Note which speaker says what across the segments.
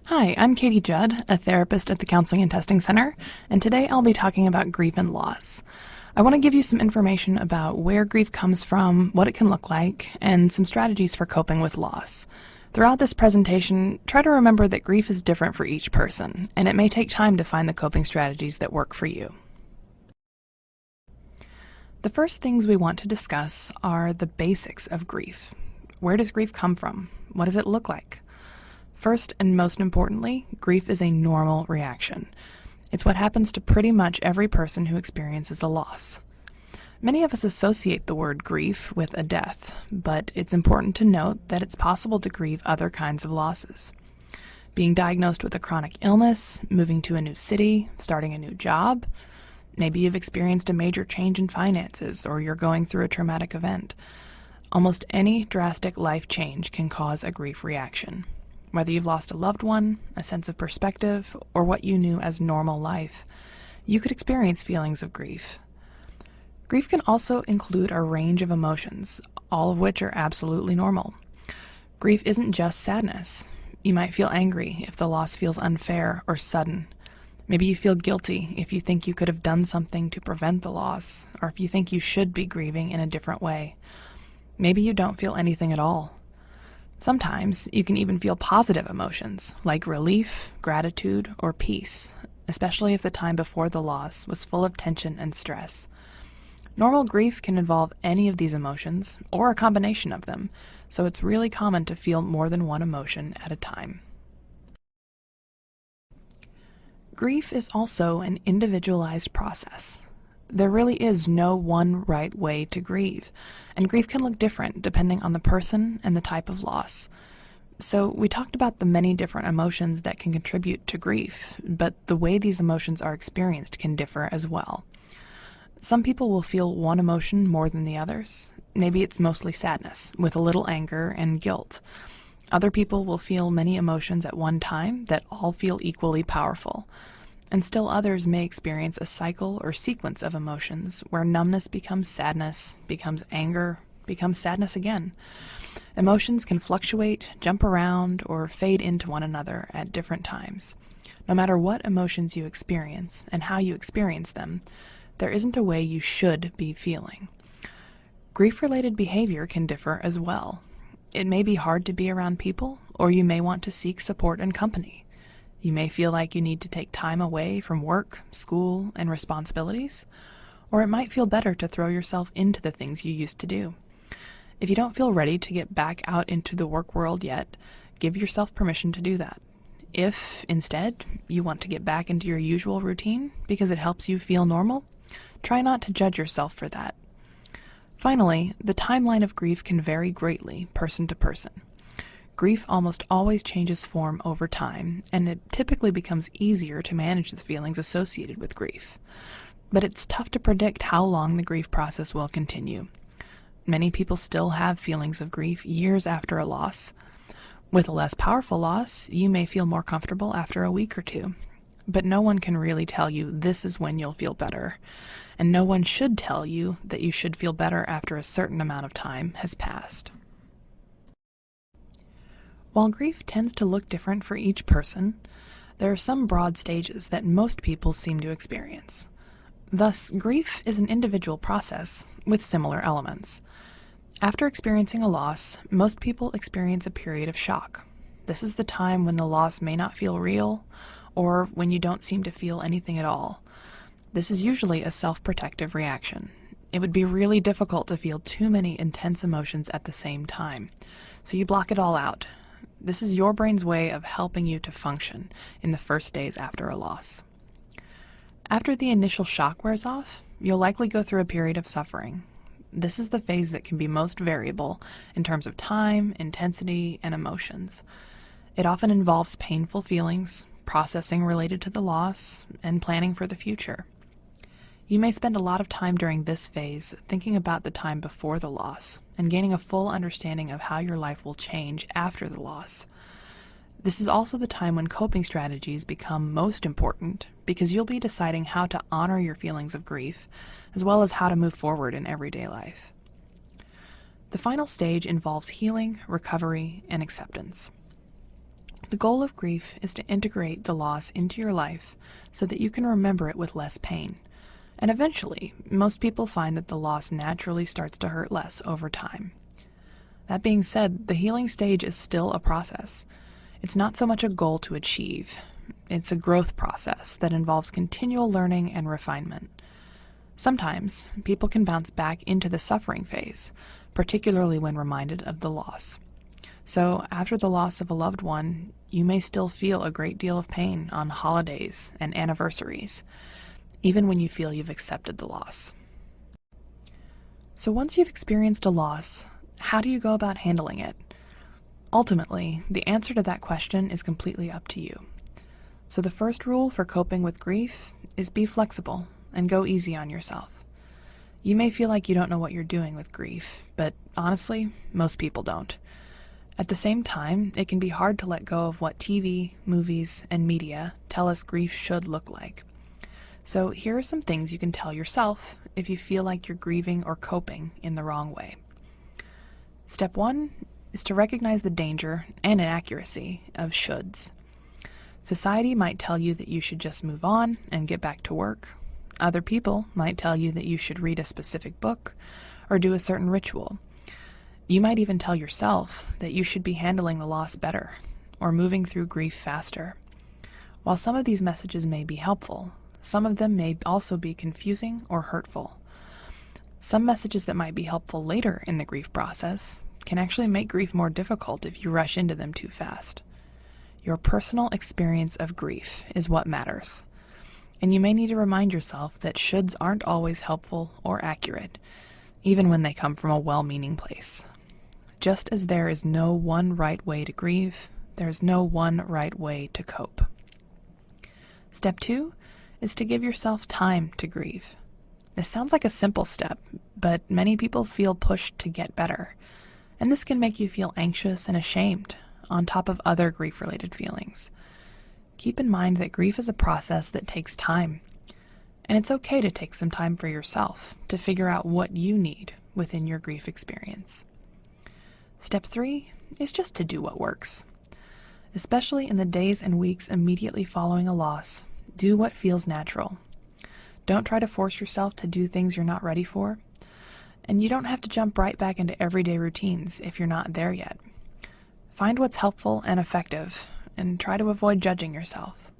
Speaker 1: Hi, I'm Katie Judd, a therapist at the Counseling and Testing Center, and today I'll be talking about grief and loss. I want to give you some information about where grief comes from, what it can look like, and some strategies for coping with loss. Throughout this presentation, try to remember that grief is different for each person, and it may take time to find the coping strategies that work for you. The first things we want to discuss are the basics of grief. Where does grief come from? What does it look like? First and most importantly, grief is a normal reaction. It's what happens to pretty much every person who experiences a loss. Many of us associate the word grief with a death, but it's important to note that it's possible to grieve other kinds of losses. Being diagnosed with a chronic illness, moving to a new city, starting a new job, maybe you've experienced a major change in finances or you're going through a traumatic event. Almost any drastic life change can cause a grief reaction. Whether you've lost a loved one, a sense of perspective, or what you knew as normal life, you could experience feelings of grief. Grief can also include a range of emotions, all of which are absolutely normal. Grief isn't just sadness. You might feel angry if the loss feels unfair or sudden. Maybe you feel guilty if you think you could have done something to prevent the loss, or if you think you should be grieving in a different way. Maybe you don't feel anything at all. Sometimes you can even feel positive emotions like relief, gratitude, or peace, especially if the time before the loss was full of tension and stress. Normal grief can involve any of these emotions, or a combination of them, so it's really common to feel more than one emotion at a time. Grief is also an individualized process. There really is no one right way to grieve, and grief can look different depending on the person and the type of loss. So we talked about the many different emotions that can contribute to grief, but the way these emotions are experienced can differ as well. Some people will feel one emotion more than the others. Maybe it's mostly sadness, with a little anger and guilt. Other people will feel many emotions at one time that all feel equally powerful. And still others may experience a cycle or sequence of emotions where numbness becomes sadness, becomes anger, becomes sadness again. Emotions can fluctuate, jump around, or fade into one another at different times. No matter what emotions you experience and how you experience them, there isn't a way you should be feeling. Grief-related behavior can differ as well. It may be hard to be around people, or you may want to seek support and company. You may feel like you need to take time away from work, school, and responsibilities, or it might feel better to throw yourself into the things you used to do. If you don't feel ready to get back out into the work world yet, give yourself permission to do that. If, instead, you want to get back into your usual routine because it helps you feel normal, try not to judge yourself for that. Finally, the timeline of grief can vary greatly person to person. Grief almost always changes form over time, and it typically becomes easier to manage the feelings associated with grief. But it's tough to predict how long the grief process will continue. Many people still have feelings of grief years after a loss. With a less powerful loss, you may feel more comfortable after a week or two. But no one can really tell you this is when you'll feel better, and no one should tell you that you should feel better after a certain amount of time has passed. While grief tends to look different for each person, there are some broad stages that most people seem to experience. Thus, grief is an individual process with similar elements. After experiencing a loss, most people experience a period of shock. This is the time when the loss may not feel real, or when you don't seem to feel anything at all. This is usually a self-protective reaction. It would be really difficult to feel too many intense emotions at the same time, so you block it all out. This is your brain's way of helping you to function in the first days after a loss. After the initial shock wears off, you'll likely go through a period of suffering. This is the phase that can be most variable in terms of time, intensity, and emotions. It often involves painful feelings, processing related to the loss, and planning for the future. You may spend a lot of time during this phase thinking about the time before the loss and gaining a full understanding of how your life will change after the loss. This is also the time when coping strategies become most important because you'll be deciding how to honor your feelings of grief as well as how to move forward in everyday life. The final stage involves healing, recovery, and acceptance. The goal of grief is to integrate the loss into your life so that you can remember it with less pain. And eventually, most people find that the loss naturally starts to hurt less over time. That being said, the healing stage is still a process. It's not so much a goal to achieve. It's a growth process that involves continual learning and refinement. Sometimes, people can bounce back into the suffering phase, particularly when reminded of the loss. So, after the loss of a loved one, you may still feel a great deal of pain on holidays and anniversaries, even when you feel you've accepted the loss. So once you've experienced a loss, how do you go about handling it? Ultimately, the answer to that question is completely up to you. So the first rule for coping with grief is be flexible and go easy on yourself. You may feel like you don't know what you're doing with grief, but honestly, most people don't. At the same time, it can be hard to let go of what TV, movies, and media tell us grief should look like. So here are some things you can tell yourself if you feel like you're grieving or coping in the wrong way. Step 1 is to recognize the danger and inaccuracy of shoulds. Society might tell you that you should just move on and get back to work. Other people might tell you that you should read a specific book or do a certain ritual. You might even tell yourself that you should be handling the loss better or moving through grief faster. While some of these messages may be helpful, some of them may also be confusing or hurtful. Some messages that might be helpful later in the grief process can actually make grief more difficult if you rush into them too fast. Your personal experience of grief is what matters, and you may need to remind yourself that shoulds aren't always helpful or accurate, even when they come from a well-meaning place. Just as there is no one right way to grieve, there's no one right way to cope. Step 2 is to give yourself time to grieve. This sounds like a simple step, but many people feel pushed to get better, and this can make you feel anxious and ashamed, on top of other grief-related feelings. Keep in mind that grief is a process that takes time, and it's okay to take some time for yourself to figure out what you need within your grief experience. Step 3 is just to do what works. Especially in the days and weeks immediately following a loss, do what feels natural. Don't try to force yourself to do things you're not ready for, and you don't have to jump right back into everyday routines if you're not there yet. Find what's helpful and effective, and try to avoid judging yourself.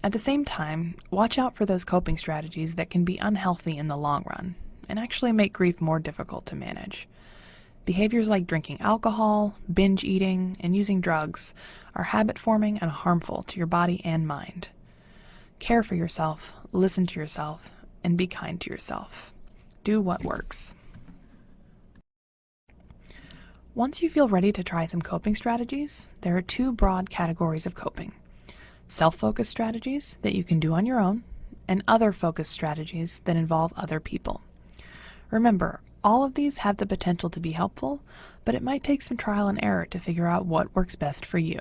Speaker 1: At the same time, watch out for those coping strategies that can be unhealthy in the long run, and actually make grief more difficult to manage. Behaviors like drinking alcohol, binge eating, and using drugs are habit-forming and harmful to your body and mind. Care for yourself, listen to yourself, and be kind to yourself. Do what works. Once you feel ready to try some coping strategies, there are 2 broad categories of coping: self-focused strategies that you can do on your own, and other focused strategies that involve other people. Remember, all of these have the potential to be helpful, but it might take some trial and error to figure out what works best for you.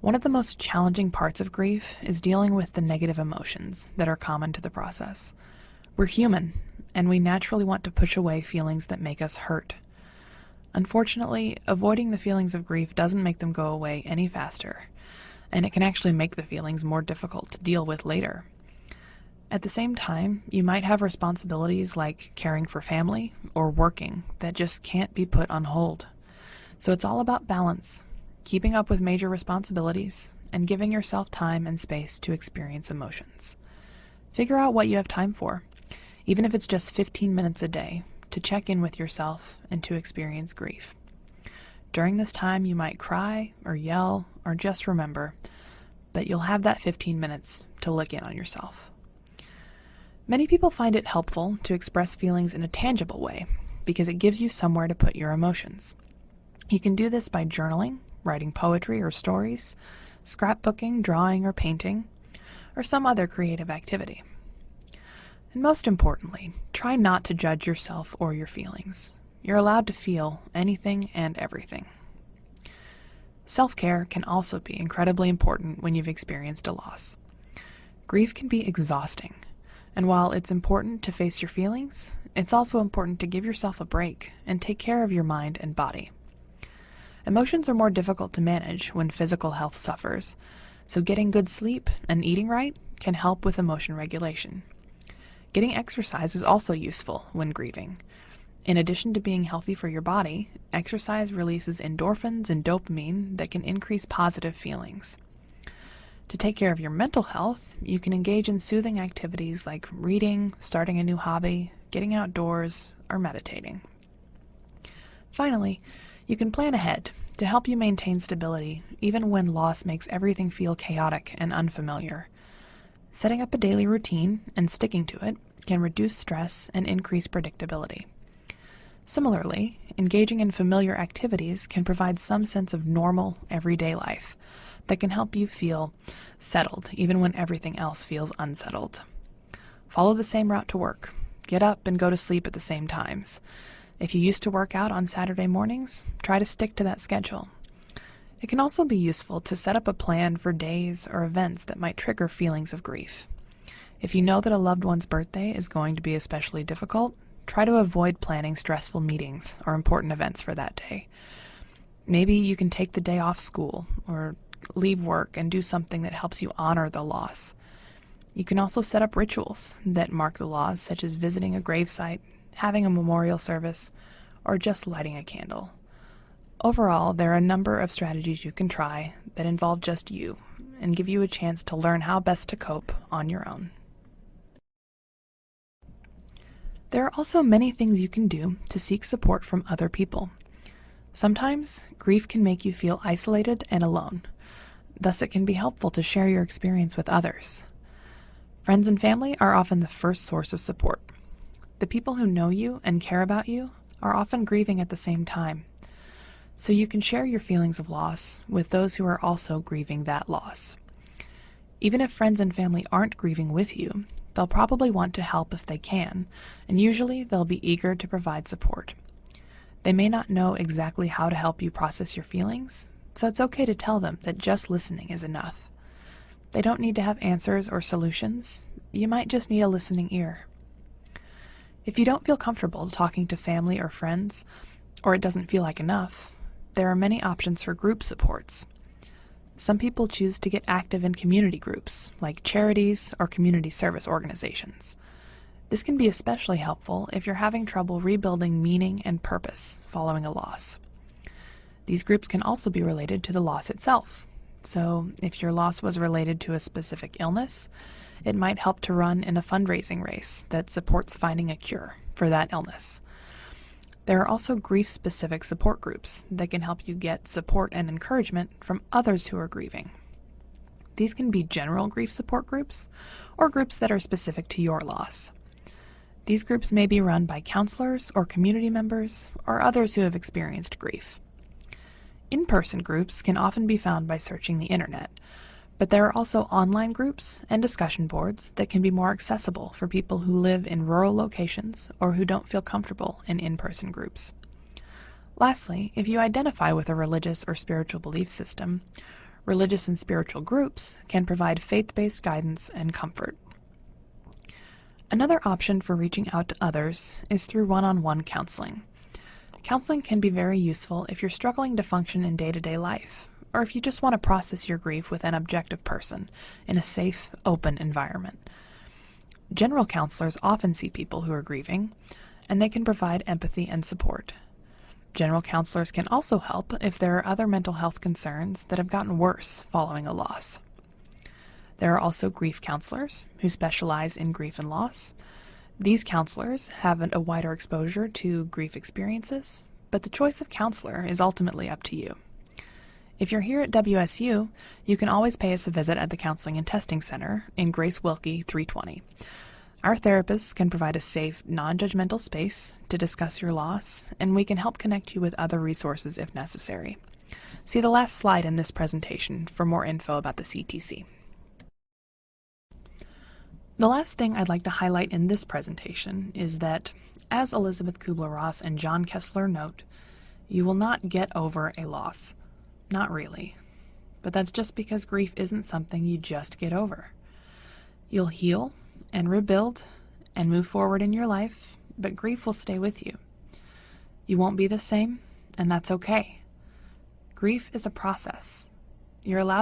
Speaker 1: One of the most challenging parts of grief is dealing with the negative emotions that are common to the process. We're human, and we naturally want to push away feelings that make us hurt. Unfortunately, avoiding the feelings of grief doesn't make them go away any faster, and it can actually make the feelings more difficult to deal with later. At the same time, you might have responsibilities like caring for family or working that just can't be put on hold. So it's all about balance, keeping up with major responsibilities, and giving yourself time and space to experience emotions. Figure out what you have time for, even if it's just 15 minutes a day, to check in with yourself and to experience grief. During this time, you might cry or yell or just remember, but you'll have that 15 minutes to look in on yourself. Many people find it helpful to express feelings in a tangible way because it gives you somewhere to put your emotions. You can do this by journaling, writing poetry or stories, scrapbooking, drawing or painting, or some other creative activity. And most importantly, try not to judge yourself or your feelings. You're allowed to feel anything and everything. Self-care can also be incredibly important when you've experienced a loss. Grief can be exhausting, and while it's important to face your feelings, it's also important to give yourself a break and take care of your mind and body. Emotions are more difficult to manage when physical health suffers, so getting good sleep and eating right can help with emotion regulation. Getting exercise is also useful when grieving. In addition to being healthy for your body, exercise releases endorphins and dopamine that can increase positive feelings. To take care of your mental health, you can engage in soothing activities like reading, starting a new hobby, getting outdoors, or meditating. Finally, you can plan ahead to help you maintain stability even when loss makes everything feel chaotic and unfamiliar. Setting up a daily routine and sticking to it can reduce stress and increase predictability. Similarly, engaging in familiar activities can provide some sense of normal, everyday life that can help you feel settled even when everything else feels unsettled. Follow the same route to work. Get up and go to sleep at the same times. If you used to work out on Saturday mornings, try to stick to that schedule. It can also be useful to set up a plan for days or events that might trigger feelings of grief. If you know that a loved one's birthday is going to be especially difficult, try to avoid planning stressful meetings or important events for that day. Maybe you can take the day off school or leave work and do something that helps you honor the loss. You can also set up rituals that mark the loss, such as visiting a gravesite, having a memorial service, or just lighting a candle. Overall, there are a number of strategies you can try that involve just you and give you a chance to learn how best to cope on your own. There are also many things you can do to seek support from other people. Sometimes, grief can make you feel isolated and alone. Thus, it can be helpful to share your experience with others. Friends and family are often the first source of support. The people who know you and care about you are often grieving at the same time, so you can share your feelings of loss with those who are also grieving that loss. Even if friends and family aren't grieving with you, they'll probably want to help if they can, and usually they'll be eager to provide support. They may not know exactly how to help you process your feelings, so it's okay to tell them that just listening is enough. They don't need to have answers or solutions. You might just need a listening ear. If you don't feel comfortable talking to family or friends, or it doesn't feel like enough, there are many options for group supports. Some people choose to get active in community groups, like charities or community service organizations. This can be especially helpful if you're having trouble rebuilding meaning and purpose following a loss. These groups can also be related to the loss itself. So, if your loss was related to a specific illness, it might help to run in a fundraising race that supports finding a cure for that illness. There are also grief-specific support groups that can help you get support and encouragement from others who are grieving. These can be general grief support groups or groups that are specific to your loss. These groups may be run by counselors or community members or others who have experienced grief. In-person groups can often be found by searching the internet, but there are also online groups and discussion boards that can be more accessible for people who live in rural locations or who don't feel comfortable in in-person groups. Lastly, if you identify with a religious or spiritual belief system, religious and spiritual groups can provide faith-based guidance and comfort. Another option for reaching out to others is through one-on-one counseling. Counseling can be very useful if you're struggling to function in day-to-day life, or if you just want to process your grief with an objective person in a safe, open environment. General counselors often see people who are grieving, and they can provide empathy and support. General counselors can also help if there are other mental health concerns that have gotten worse following a loss. There are also grief counselors who specialize in grief and loss. These counselors have a wider exposure to grief experiences, but the choice of counselor is ultimately up to you. If you're here at WSU, you can always pay us a visit at the Counseling and Testing Center in Grace Wilkie 320. Our therapists can provide a safe, non-judgmental space to discuss your loss, and we can help connect you with other resources if necessary. See the last slide in this presentation for more info about the CTC. The last thing I'd like to highlight in this presentation is that, as Elisabeth Kubler-Ross and John Kessler note, you will not get over a loss. Not really. But that's just because grief isn't something you just get over. You'll heal and rebuild and move forward in your life, but grief will stay with you. You won't be the same, and that's okay. Grief is a process. You're allowed